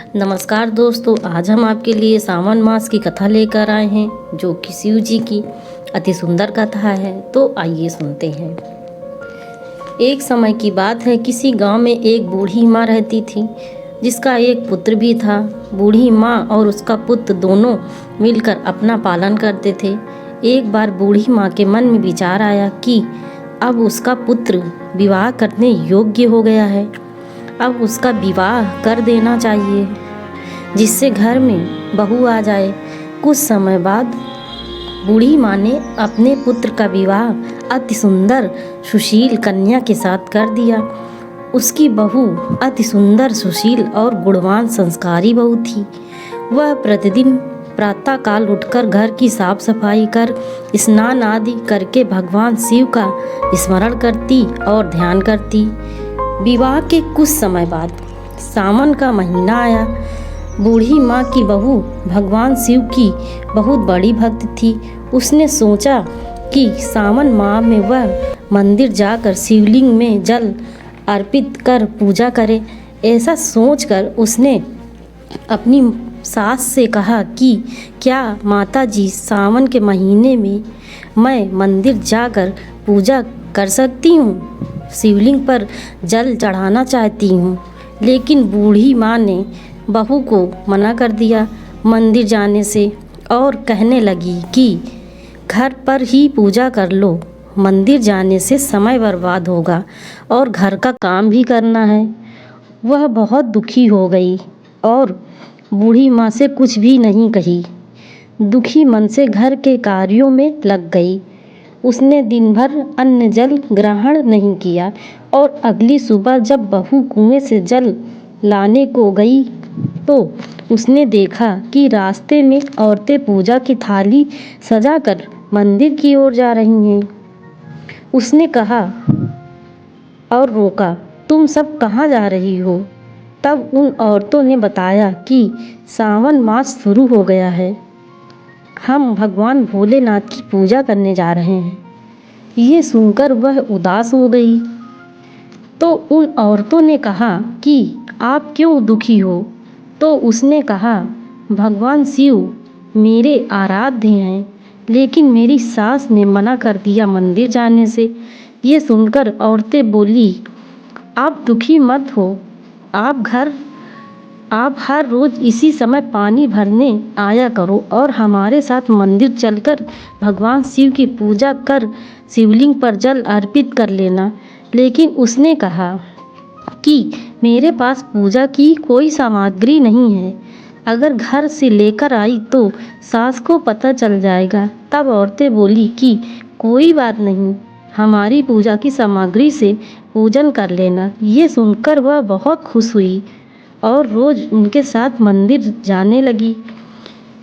नमस्कार दोस्तों, आज हम आपके लिए सावन मास की कथा लेकर आए हैं जो कि शिव जी की अति सुंदर कथा है। तो आइए सुनते हैं। एक समय की बात है, किसी गांव में एक बूढ़ी माँ रहती थी जिसका एक पुत्र भी था। बूढ़ी माँ और उसका पुत्र दोनों मिलकर अपना पालन करते थे। एक बार बूढ़ी माँ के मन में विचार आया कि अब उसका पुत्र विवाह करने योग्य हो गया है, अब उसका विवाह कर देना चाहिए जिससे घर में बहू आ जाए। कुछ समय बाद बूढ़ी माँ ने अपने पुत्र का विवाह अति सुंदर सुशील कन्या के साथ कर दिया। उसकी बहू अति सुंदर सुशील और गुणवान संस्कारी बहू थी। वह प्रतिदिन प्रातः काल उठकर घर की साफ सफाई कर स्नान आदि करके भगवान शिव का स्मरण करती और ध्यान करती। विवाह के कुछ समय बाद सावन का महीना आया। बूढ़ी माँ की बहू भगवान शिव की बहुत बड़ी भक्त थी। उसने सोचा कि सावन माह में वह मंदिर जाकर शिवलिंग में जल अर्पित कर पूजा करे। ऐसा सोचकर उसने अपनी सास से कहा कि क्या माता जी, सावन के महीने में मैं मंदिर जाकर पूजा कर सकती हूँ? शिवलिंग पर जल चढ़ाना चाहती हूँ। लेकिन बूढ़ी माँ ने बहू को मना कर दिया मंदिर जाने से और कहने लगी कि घर पर ही पूजा कर लो, मंदिर जाने से समय बर्बाद होगा और घर का काम भी करना है। वह बहुत दुखी हो गई और बूढ़ी माँ से कुछ भी नहीं कही। दुखी मन से घर के कार्यों में लग गई। उसने दिन भर अन्न जल ग्रहण नहीं किया और अगली सुबह जब बहू कुएं से जल लाने को गई तो उसने देखा कि रास्ते में औरतें पूजा की थाली सजाकर मंदिर की ओर जा रही हैं। उसने कहा और रोका, तुम सब कहाँ जा रही हो? तब उन औरतों ने बताया कि सावन मास शुरू हो गया है, हम भगवान भोलेनाथ की पूजा करने जा रहे हैं। ये सुनकर वह उदास हो गई। तो उन औरतों ने कहा कि आप क्यों दुखी हो? तो उसने कहा, भगवान शिव मेरे आराध्य हैं, लेकिन मेरी सास ने मना कर दिया मंदिर जाने से। ये सुनकर औरतें बोली, आप दुखी मत हो, आप हर रोज़ इसी समय पानी भरने आया करो और हमारे साथ मंदिर चलकर भगवान शिव की पूजा कर शिवलिंग पर जल अर्पित कर लेना। लेकिन उसने कहा कि मेरे पास पूजा की कोई सामग्री नहीं है, अगर घर से लेकर आई तो सास को पता चल जाएगा। तब औरतें बोली कि कोई बात नहीं, हमारी पूजा की सामग्री से पूजन कर लेना। ये सुनकर वह बहुत खुश हुई और रोज़ उनके साथ मंदिर जाने लगी,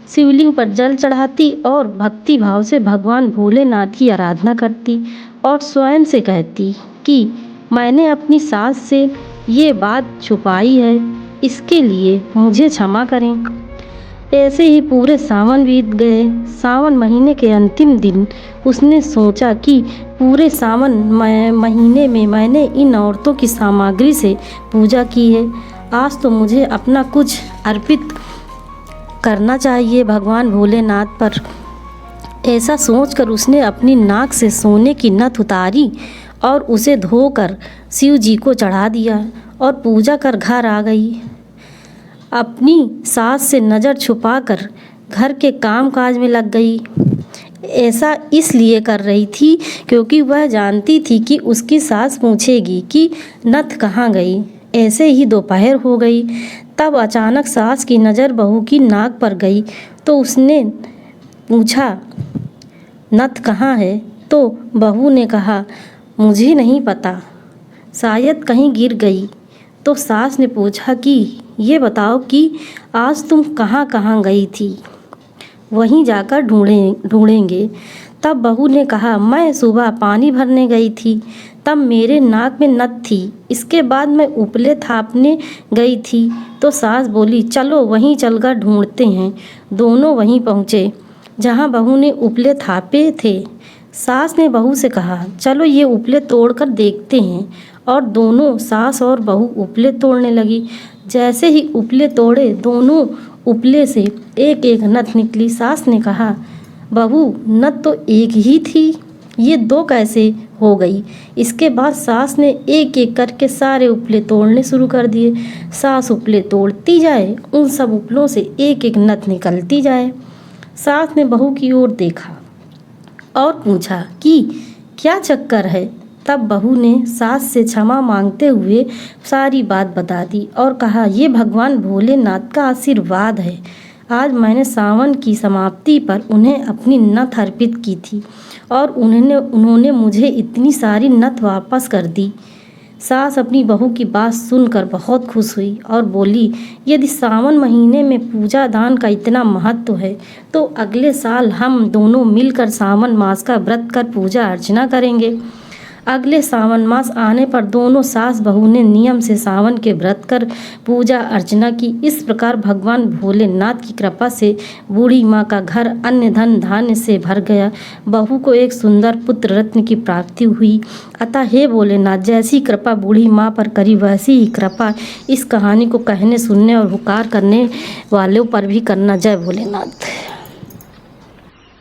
शिवलिंग पर जल चढ़ाती और भक्ति भाव से भगवान भोलेनाथ की आराधना करती और स्वयं से कहती कि मैंने अपनी सास से ये बात छुपाई है, इसके लिए मुझे क्षमा करें। ऐसे ही पूरे सावन बीत गए। सावन महीने के अंतिम दिन उसने सोचा कि पूरे सावन महीने में मैंने इन औरतों की सामग्री से पूजा की है, आज तो मुझे अपना कुछ अर्पित करना चाहिए भगवान भोलेनाथ पर। ऐसा सोचकर उसने अपनी नाक से सोने की नथ उतारी और उसे धोकर शिव जी को चढ़ा दिया और पूजा कर घर आ गई। अपनी सास से नज़र छुपाकर घर के काम काज में लग गई। ऐसा इसलिए कर रही थी क्योंकि वह जानती थी कि उसकी सास पूछेगी कि नथ कहाँ गई। ऐसे ही दोपहर हो गई। तब अचानक सास की नज़र बहू की नाक पर गई तो उसने पूछा, नथ कहाँ है? तो बहू ने कहा, मुझे नहीं पता, शायद कहीं गिर गई। तो सास ने पूछा कि ये बताओ कि आज तुम कहाँ कहाँ गई थी, वहीं जाकर ढूंढेंगे। तब बहू ने कहा, मैं सुबह पानी भरने गई थी, तब मेरे नाक में नथ थी, इसके बाद मैं उपले थापने गई थी। तो सास बोली, चलो वहीं चलकर ढूंढते हैं। दोनों वहीं पहुँचे जहाँ बहू ने उपले थापे थे। सास ने बहू से कहा, चलो ये उपले तोड़कर देखते हैं और दोनों सास और बहू उपले तोड़ने लगी। जैसे ही उपले तोड़े, दोनों उपले से एक एक नथ निकली। सास ने कहा, बहू नथ तो एक ही थी, ये दो कैसे हो गई? इसके बाद सास ने एक एक करके सारे उपले तोड़ने शुरू कर दिए। सास उपले तोड़ती जाए, उन सब उपलों से एक एक नथ निकलती जाए। सास ने बहू की ओर देखा और पूछा कि क्या चक्कर है? तब बहू ने सास से क्षमा मांगते हुए सारी बात बता दी और कहा, ये भगवान भोलेनाथ का आशीर्वाद है। आज मैंने सावन की समाप्ति पर उन्हें अपनी नथ अर्पित की थी और उन्होंने मुझे इतनी सारी नथ वापस कर दी। सास अपनी बहू की बात सुनकर बहुत खुश हुई और बोली, यदि सावन महीने में पूजा दान का इतना महत्व है तो अगले साल हम दोनों मिलकर सावन मास का व्रत कर पूजा अर्चना करेंगे। अगले सावन मास आने पर दोनों सास बहू ने नियम से सावन के व्रत कर पूजा अर्चना की। इस प्रकार भगवान भोलेनाथ की कृपा से बूढ़ी माँ का घर अन्न धन धान्य से भर गया। बहू को एक सुंदर पुत्र रत्न की प्राप्ति हुई। अतः हे भोलेनाथ, जैसी कृपा बूढ़ी माँ पर करी वैसी ही कृपा इस कहानी को कहने सुनने और हुकार करने वालों पर भी करना। जय भोलेनाथ।